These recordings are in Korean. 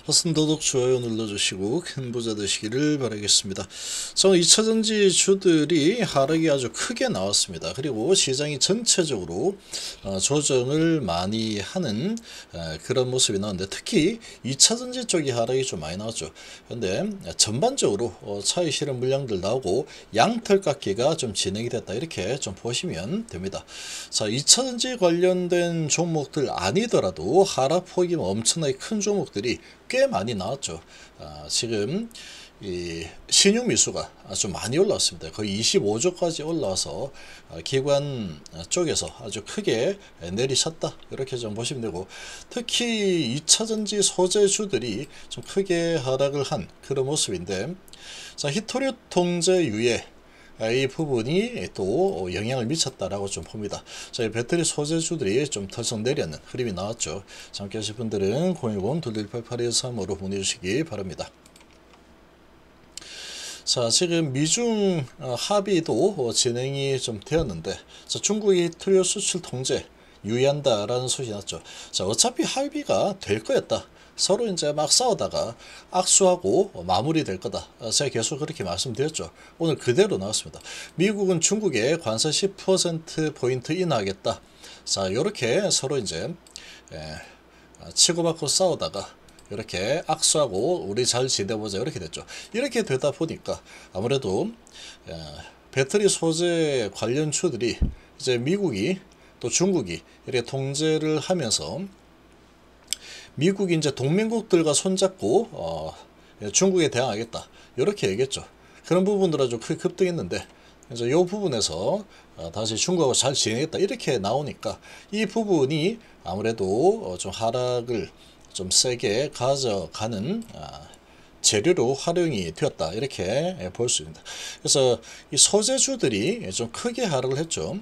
허슨도독 좋아요 눌러주시고 큰 부자 되시기를 바라겠습니다. 자, 2차전지 주들이 하락이 아주 크게 나왔습니다. 그리고 시장이 전체적으로 조정을 많이 하는 그런 모습이 나왔는데, 특히 2차전지 쪽이 하락이 좀 많이 나왔죠. 그런데 전반적으로 차익 실현 물량들 나오고 양털 깎기가 좀 진행이 됐다, 이렇게 좀 보시면 됩니다. 자, 2차전지 관련된 종목들 아니더라도 하락폭이 엄청나게 큰 종목들이 꽤 많이 나왔죠. 지금 이 신용미수가 아주 많이 올라왔습니다. 거의 25조까지 올라와서 기관 쪽에서 아주 크게 내리쳤다, 이렇게 좀 보시면 되고, 특히 2차전지 소재주들이 좀 크게 하락을 한 그런 모습인데, 자, 히토류 통제 유예, 이 부분이 또 영향을 미쳤다라고 좀 봅니다. 저희 배터리 소재주들이 좀 털썩 내려는 흐름이 나왔죠. 함께 하실 분들은 010-2288-13으로 문의 주시기 바랍니다. 자, 지금 미중 합의도 진행이 좀 되었는데, 자, 중국이 히토류 수출 통제 유예한다라는 소식이 났죠. 자, 어차피 합의가 될 거였다, 서로 이제 막 싸우다가 악수하고 마무리될 거다, 제가 계속 그렇게 말씀드렸죠. 오늘 그대로 나왔습니다. 미국은 중국에 관세 10%포인트 인하하겠다. 자, 이렇게 서로 이제 치고받고 싸우다가 이렇게 악수하고 우리 잘 지내보자, 이렇게 됐죠. 이렇게 되다 보니까 아무래도 배터리 소재 관련 주들이 이제 미국이 또 중국이 이렇게 통제를 하면서, 미국이 이제 동맹국들과 손잡고 중국에 대항하겠다, 이렇게 얘기했죠. 그런 부분들 아주 크게 급등했는데, 이제 이 부분에서 다시 중국하고 잘 지내겠다, 이렇게 나오니까 이 부분이 아무래도 좀 하락을 좀 세게 가져가는 재료로 활용이 되었다, 이렇게 볼 수 있습니다. 그래서 이 소재주들이 좀 크게 하락을 했죠.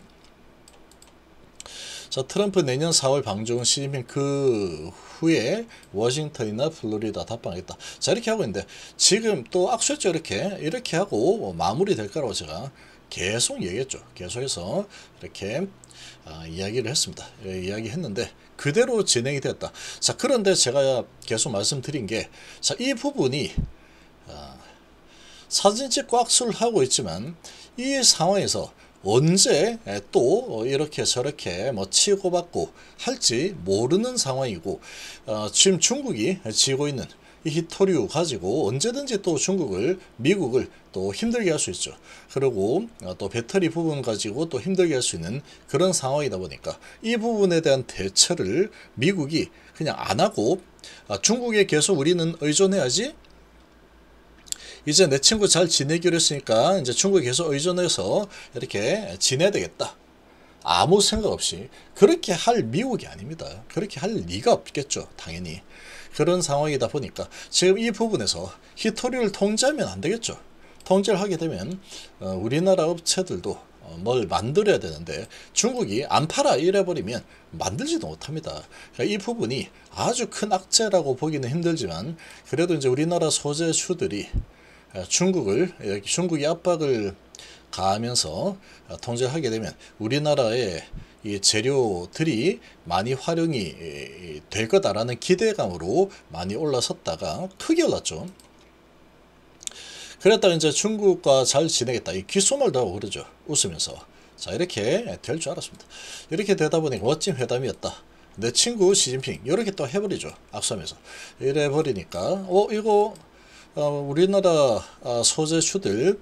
자, 트럼프 내년 4월 방중, 시진핑 그 후에 워싱턴이나 플로리다 답방하겠다. 자, 이렇게 하고 있는데, 지금 또 악수했죠. 이렇게 하고 마무리 될 거라고 제가 계속 얘기했죠. 계속해서 이렇게 이야기를 했습니다. 이야기했는데 그대로 진행이 되었다. 자, 그런데 제가 계속 말씀드린 게, 자, 이 부분이 사진 찍고 악수를 하고 있지만, 이 상황에서 언제 또 이렇게 저렇게 뭐 치고받고 할지 모르는 상황이고, 지금 중국이 쥐고 있는 이 히토류 가지고 언제든지 또 미국을 또 힘들게 할 수 있죠. 그리고 또 배터리 부분 가지고 또 힘들게 할 수 있는 그런 상황이다 보니까, 이 부분에 대한 대처를 미국이 그냥 안 하고, 중국에 계속 우리는 의존해야지, 이제 내 친구 잘 지내기로 했으니까 이제 중국에 계속 의존해서 이렇게 지내야 되겠다, 아무 생각 없이 그렇게 할 미국이 아닙니다. 그렇게 할 리가 없겠죠, 당연히. 그런 상황이다 보니까 지금 이 부분에서 히토류를 통제하면 안 되겠죠. 통제를 하게 되면 우리나라 업체들도 뭘 만들어야 되는데, 중국이 안 팔아 이래버리면 만들지도 못합니다. 그러니까 이 부분이 아주 큰 악재라고 보기는 힘들지만, 그래도 이제 우리나라 소재주들이 중국이 압박을 가하면서 통제를 하게 되면 우리나라의 이 재료들이 많이 활용이 될 거다라는 기대감으로 많이 올라섰다가 크게 올랐죠. 그랬다가 이제 중국과 잘 지내겠다, 이 귓속말도 하고 그러죠, 웃으면서. 자, 이렇게 될 줄 알았습니다. 이렇게 되다 보니까 멋진 회담이었다, 내 친구 시진핑, 이렇게 또 해버리죠, 악수하면서. 이래 버리니까 이거 우리나라 소재주들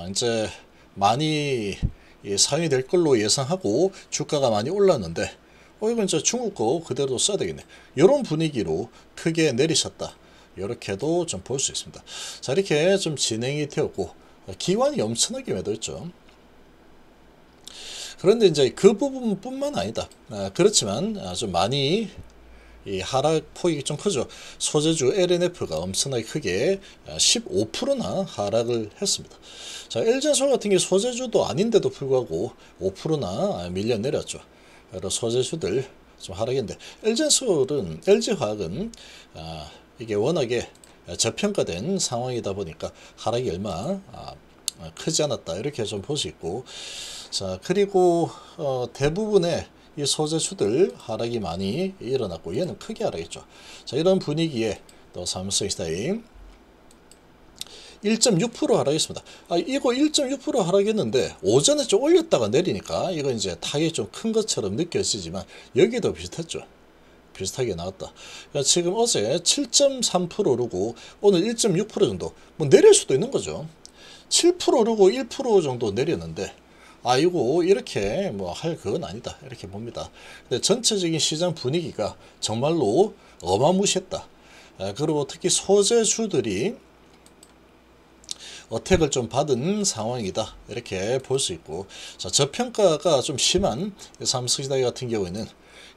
이제 많이 상위 될 걸로 예상하고 주가가 많이 올랐는데, 이건 이제 중국 거 그대로 써야 되겠네, 이런 분위기로 크게 내리셨다, 이렇게도 좀 볼 수 있습니다. 자, 이렇게 좀 진행이 되었고, 기관이 엄청나게 매도했죠. 그런데 이제 그 부분뿐만 아니다. 그렇지만 좀 많이 이 하락폭이 좀 크죠. 소재주 LNF가 엄청나게 크게 15%나 하락을 했습니다. 자, LG엔솔 같은 게 소재주도 아닌데도 불구하고 5%나 밀려 내렸죠. 여러 소재주들 좀 하락했는데, LG화학은 이게 워낙에 저평가된 상황이다 보니까 하락이 얼마 크지 않았다, 이렇게 좀 볼 수 있고, 자, 그리고 대부분의 이 소재주들 하락이 많이 일어났고, 얘는 크게 하락했죠. 자, 이런 분위기에 또 삼성 히스타인 1.6% 하락했습니다. 이거 1.6% 하락했는데 오전에 좀 올렸다가 내리니까 이거 이제 타격이 좀 큰 것처럼 느껴지지만 여기도 비슷했죠. 비슷하게 나왔다. 그러니까 지금 어제 7.3% 오르고 오늘 1.6% 정도 뭐 내릴 수도 있는 거죠. 7% 오르고 1% 정도 내렸는데 이거 이렇게 뭐 할 그건 아니다 이렇게 봅니다. 근데 전체적인 시장 분위기가 정말로 어마무시했다. 그리고 특히 소재주들이 어택을 좀 받은 상황이다 이렇게 볼 수 있고, 자, 저평가가 좀 심한 삼성시다이 같은 경우에는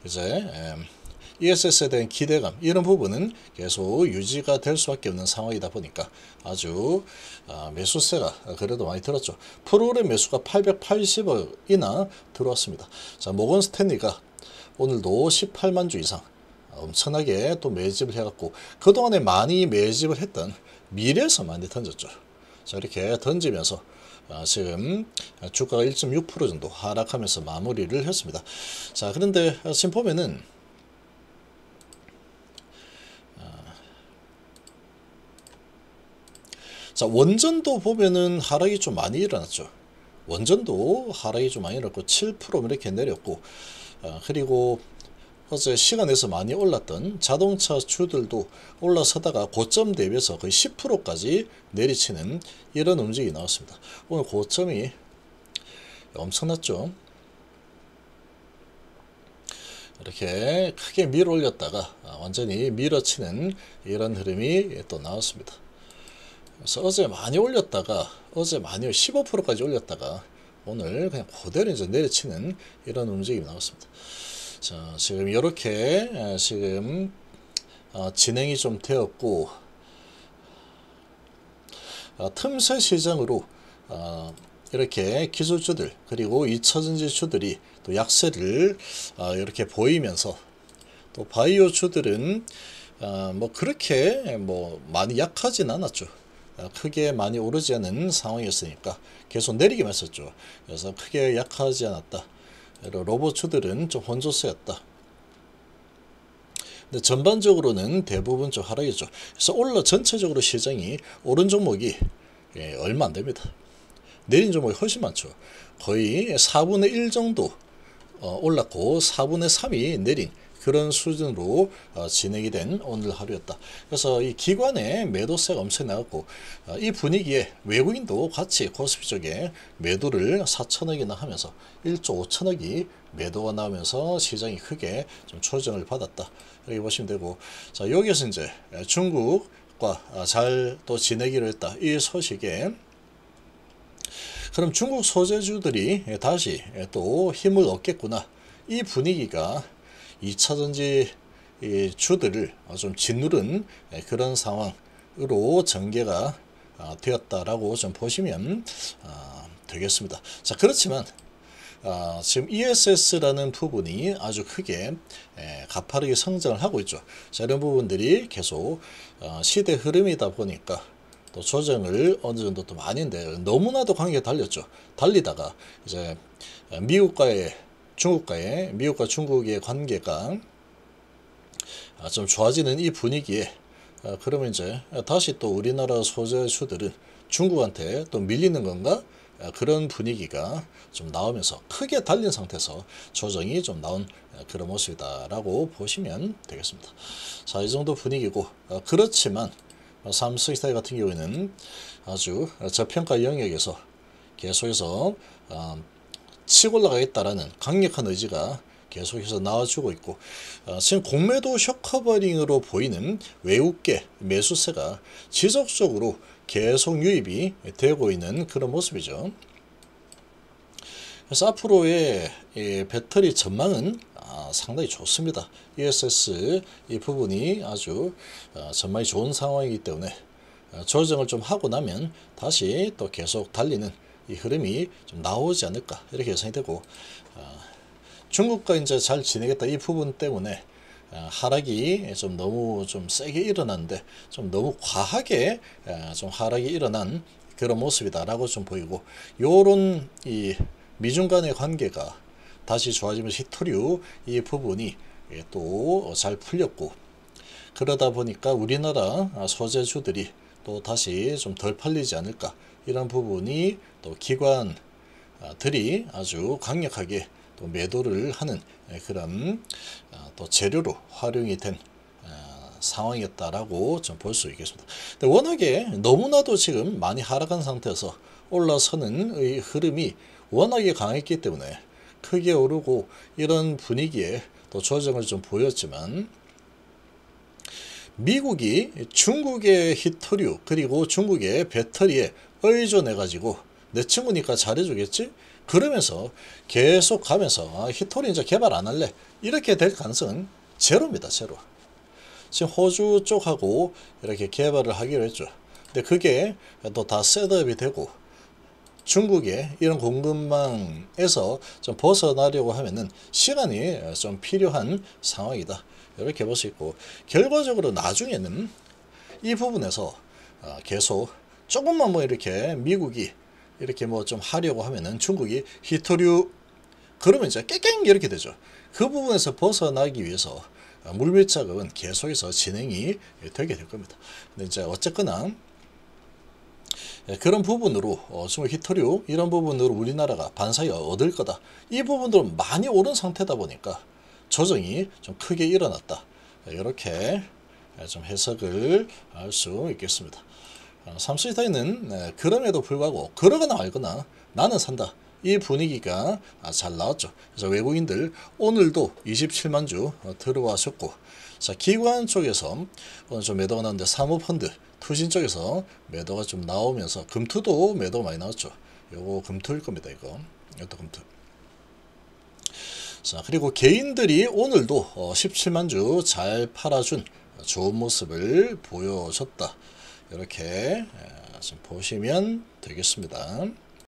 이제 ESS에 대한 기대감 이런 부분은 계속 유지가 될 수밖에 없는 상황이다 보니까 아주 매수세가 그래도 많이 들었죠. 프로그램 매수가 880억이나 들어왔습니다. 자, 모건 스탠리가 오늘도 18만 주 이상 엄청나게 또 매집을 해갖고 그동안에 많이 매집을 했던 미래에서 많이 던졌죠. 자, 이렇게 던지면서 지금 주가가 1.6% 정도 하락하면서 마무리를 했습니다. 자, 그런데 지금 보면은 자, 원전도 보면은 하락이 좀 많이 일어났죠. 원전도 하락이 좀 많이 일어났고 7% 이렇게 내렸고, 그리고 어제 시간에서 많이 올랐던 자동차 주들도 올라서다가 고점 대비해서 거의 10%까지 내리치는 이런 움직임이 나왔습니다. 오늘 고점이 엄청났죠. 이렇게 크게 밀어 올렸다가 완전히 밀어치는 이런 흐름이 또 나왔습니다. 그래서 어제 많이 올렸다가 15%까지 올렸다가 오늘 그냥 그대로 이제 내려치는 이런 움직임이 나왔습니다. 자, 지금 이렇게 지금 진행이 좀 되었고, 틈새 시장으로 이렇게 기술주들 그리고 2차전지주들이 또 약세를 이렇게 보이면서 또 바이오주들은 뭐 그렇게 뭐 많이 약하진 않았죠. 크게 많이 오르지 않은 상황이었으니까 계속 내리기만 했었죠. 그래서 크게 약하지 않았다. 로봇주들은 좀 혼조세였다. 근데 전반적으로는 대부분 좀 하락이죠. 그래서 전체적으로 시장이 오른 종목이 얼마 안 됩니다. 내린 종목이 훨씬 많죠. 거의 4분의 1 정도 올랐고 4분의 3이 내린 그런 수준으로 진행이 된 오늘 하루였다. 그래서 이 기관의 매도세가 엄청 나왔고, 이 분위기에 외국인도 같이 코스피 쪽에 매도를 4천억이나 하면서 1조 5천억이 매도가 나오면서 시장이 크게 좀 조정을 받았다 이렇게 보시면 되고, 자, 여기에서 이제 중국과 잘 또 지내기로 했다 이 소식에, 그럼 중국 소재주들이 다시 또 힘을 얻겠구나, 이 분위기가 2차전지 주들을 좀 짓누른 그런 상황으로 전개가 되었다라고 좀 보시면 되겠습니다. 자, 그렇지만 지금 ESS라는 부분이 아주 크게 가파르게 성장을 하고 있죠. 자, 이런 부분들이 계속 시대 흐름이다 보니까 또 조정을 어느 정도 또 많이인데 너무나도 관계가 달렸죠. 달리다가 이제 미국과 중국의 관계가 좀 좋아지는 이 분위기에 그러면 이제 다시 또 우리나라 소재주들은 중국한테 또 밀리는 건가? 그런 분위기가 좀 나오면서 크게 달린 상태에서 조정이 좀 나온 그런 모습이다라고 보시면 되겠습니다. 자, 이 정도 분위기고, 그렇지만 삼성히스타일 같은 경우에는 아주 저평가 영역에서 계속해서 치고 올라가겠다라는 강력한 의지가 계속해서 나와주고 있고, 지금 공매도 숏커버링으로 보이는 외국계 매수세가 지속적으로 계속 유입이 되고 있는 그런 모습이죠. 그래서 앞으로의 배터리 전망은 상당히 좋습니다. ESS 이 부분이 아주 전망이 좋은 상황이기 때문에 조정을 좀 하고 나면 다시 또 계속 달리는 이 흐름이 좀 나오지 않을까 이렇게 예상이 되고, 중국과 이제 잘 지내겠다 이 부분 때문에 하락이 좀 너무 좀 세게 일어났는데 좀 너무 과하게 좀 하락이 일어난 그런 모습이다라고 좀 보이고, 요런 이 미중 간의 관계가 다시 좋아지면서 히토류 이 부분이 또 잘 풀렸고, 그러다 보니까 우리나라 소재주들이 또 다시 좀 덜 팔리지 않을까, 이런 부분이 또 기관들이 아주 강력하게 또 매도를 하는 그런 또 재료로 활용이 된 상황이었다라고 좀 볼 수 있겠습니다. 근데 워낙에 너무나도 지금 많이 하락한 상태에서 올라서는 의 흐름이 워낙에 강했기 때문에 크게 오르고 이런 분위기에 또 조정을 좀 보였지만, 미국이 중국의 히토류 그리고 중국의 배터리에 의존해 가지고 내 친구니까 잘해주겠지, 그러면서 계속 가면서 히토리 이제 개발 안 할래, 이렇게 될 가능성은 제로입니다. 제로. 지금 호주 쪽하고 이렇게 개발을 하기로 했죠. 근데 그게 또 다 셋업이 되고 중국의 이런 공급망에서 좀 벗어나려고 하면은 시간이 좀 필요한 상황이다, 이렇게 볼 수 있고, 결과적으로 나중에는 이 부분에서 계속 조금만 뭐 이렇게 미국이 이렇게 뭐 좀 하려고 하면은 중국이 히토류 그러면 이제 깨깽 이렇게 되죠. 그 부분에서 벗어나기 위해서 물밀 작업은 계속해서 진행이 되게 될 겁니다. 근데 이제 어쨌거나 그런 부분으로 중국 히토류 이런 부분으로 우리나라가 반사이 얻을 거다, 이 부분들은 많이 오른 상태다 보니까 조정이 좀 크게 일어났다, 이렇게 좀 해석을 할 수 있겠습니다. 삼성전자는 그럼에도 불구하고 그러거나 말거나 나는 산다, 이 분위기가 잘 나왔죠. 그래서 외국인들 오늘도 27만 주 들어와셨고, 자, 기관 쪽에서 오늘 좀 매도가 나왔는데 사모펀드 투신 쪽에서 매도가 좀 나오면서 금투도 매도가 많이 나왔죠. 요거 금투일 겁니다. 이것도 금투. 자, 그리고 개인들이 오늘도 17만 주 잘 팔아준 좋은 모습을 보여줬다, 이렇게 좀 보시면 되겠습니다.